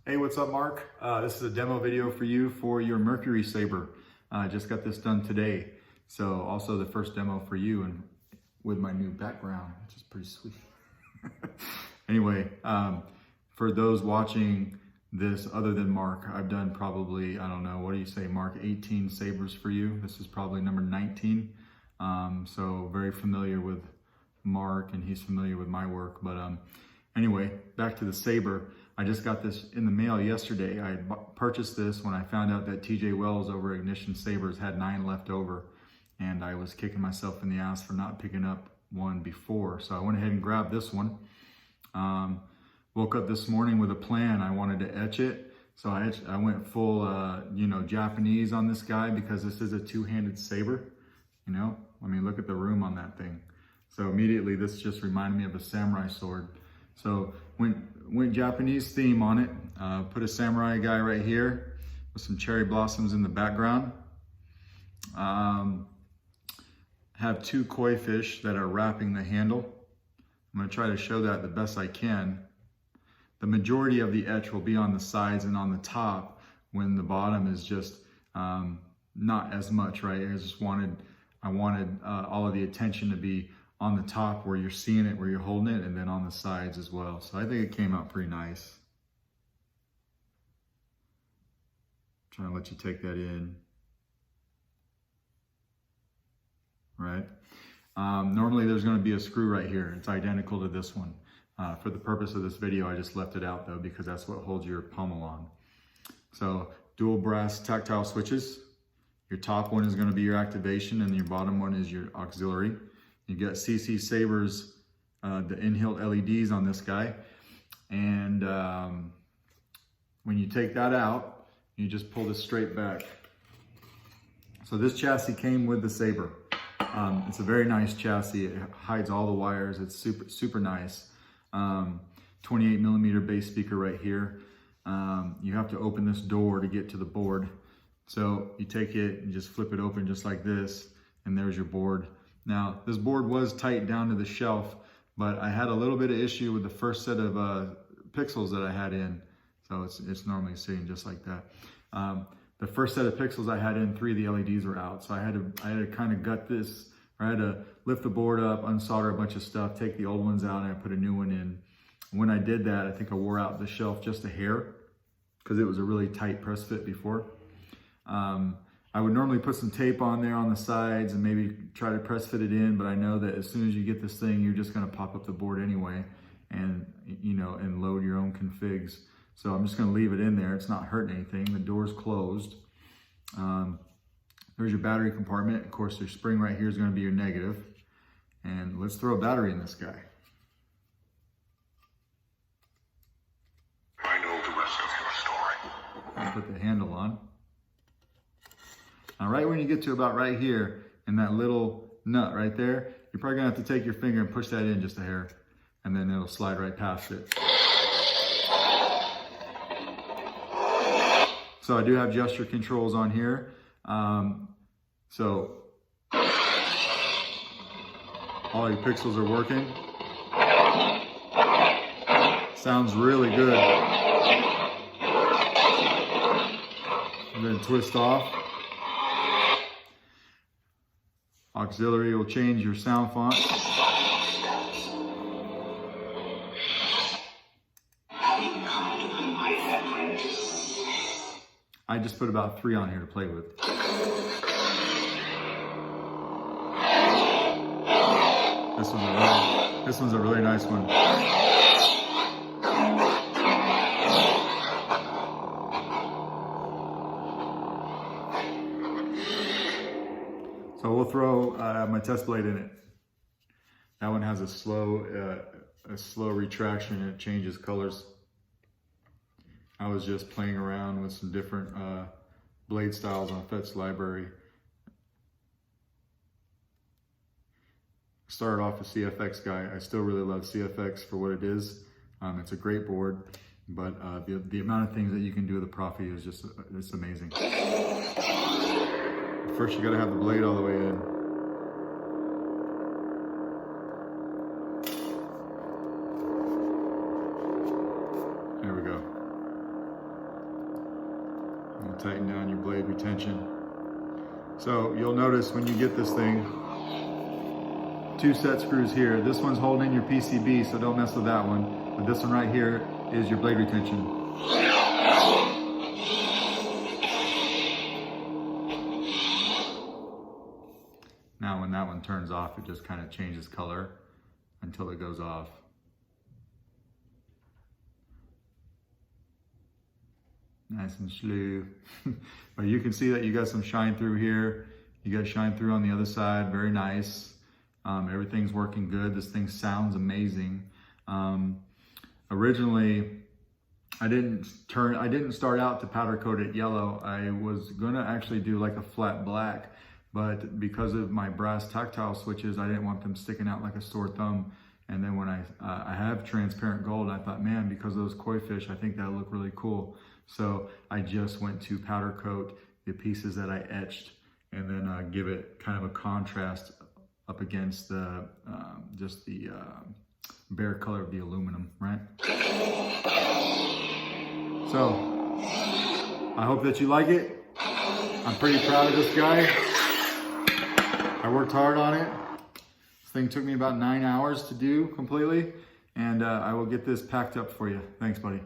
Hey, what's up, Mark? This is a demo video for you for your Mercury Saber. I just got this done today. So also the first demo for you and with my new background, which is pretty sweet. Anyway, for those watching this other than Mark, I've done probably, I don't know, what do you say, Mark, 18 Sabers for you. This is probably number 19. So very familiar with Mark and he's familiar with my work. But anyway, back to the Saber. I just got this in the mail yesterday. I purchased this when I found out that TJ Wells over at Ignition Sabers had 9 left over, and I was kicking myself in the ass for not picking up one before. So I went ahead and grabbed this one. Woke up this morning with a plan. I wanted to etch it. So I went full, Japanese on this guy because this is a two-handed saber. I mean, look at the room on that thing. So immediately this just reminded me of a samurai sword. So went Japanese theme on it. Put a samurai guy right here with some cherry blossoms in the background. Have 2 koi fish that are wrapping the handle. I'm going to try to show that the best I can. The majority of the etch will be on the sides and on the top, when the bottom is just not as much, right? I wanted all of the attention to be on the top where you're seeing it, where you're holding it, and then on the sides as well. So I think it came out pretty nice. Trying to let you take that in. Right? Normally there's going to be a screw right here. It's identical to this one. For the purpose of this video, I just left it out though, because that's what holds your pommel on. So dual brass tactile switches. Your top one is going to be your activation and your bottom one is your auxiliary. You got CXSabers, the in-hilt LEDs on this guy. And when you take that out, you just pull this straight back. So this chassis came with the Saber. It's a very nice chassis. It hides all the wires. It's super nice. 28 millimeter bass speaker right here. You have to open this door to get to the board. So you take it and just flip it open just like this, and there's your board. Now, this board was tight down to the shelf, but I had a little bit of issue with the first set of pixels that I had in. So it's normally sitting just like that. The first set of pixels I had in, 3 of the LEDs were out. So I had to kind of gut this. I had to lift the board up, unsolder a bunch of stuff, take the old ones out, and I put a new one in. When I did that, I think I wore out the shelf just a hair because it was a really tight press fit before. I would normally put some tape on there on the sides and maybe try to press fit it in, but I know that as soon as you get this thing, you're just going to pop up the board anyway and load your own configs. So I'm just going to leave it in there. It's not hurting anything. The door's closed. There's your battery compartment. Of course, your spring right here is going to be your negative. And let's throw a battery in this guy. I know the rest of your story. I'll put the handle on. Now, right when you get to about right here, and that little nut right there, you're probably gonna have to take your finger and push that in just a hair, and then it'll slide right past it. So I do have gesture controls on here. So all your pixels are working. Sounds really good. And then twist off. Auxiliary will change your sound font. I just put about 3 on here to play with. This one's a really nice one. So we'll throw my test blade in it. That one has a slow retraction and it changes colors. I was just playing around with some different blade styles on Fetch Library. Started off a CFX guy. I still really love CFX for what it is. It's a great board, but the amount of things that you can do with the Proffie is it's amazing. First, you gotta have the blade all the way in. There we go. and tighten down your blade retention. So you'll notice when you get this thing, 2 set screws here. This one's holding in your PCB, so don't mess with that one. But this one right here is your blade retention. Now when that one turns off, it just kind of changes color until it goes off. Nice and slew. But you can see that you got some shine through here. You got shine through on the other side, very nice. Everything's working good. This thing sounds amazing. Originally, I didn't start out to powder coat it yellow. I was gonna actually do like a flat black, but because of my brass tactile switches, I didn't want them sticking out like a sore thumb. And then when I have transparent gold, I thought, man, because of those koi fish, I think that'll look really cool. So I just went to powder coat the pieces that I etched, and then give it kind of a contrast up against the just the bare color of the aluminum, right? So I hope that you like it. I'm pretty proud of this guy. I worked hard on it. This thing took me about 9 hours to do completely, and I will get this packed up for you. Thanks, buddy.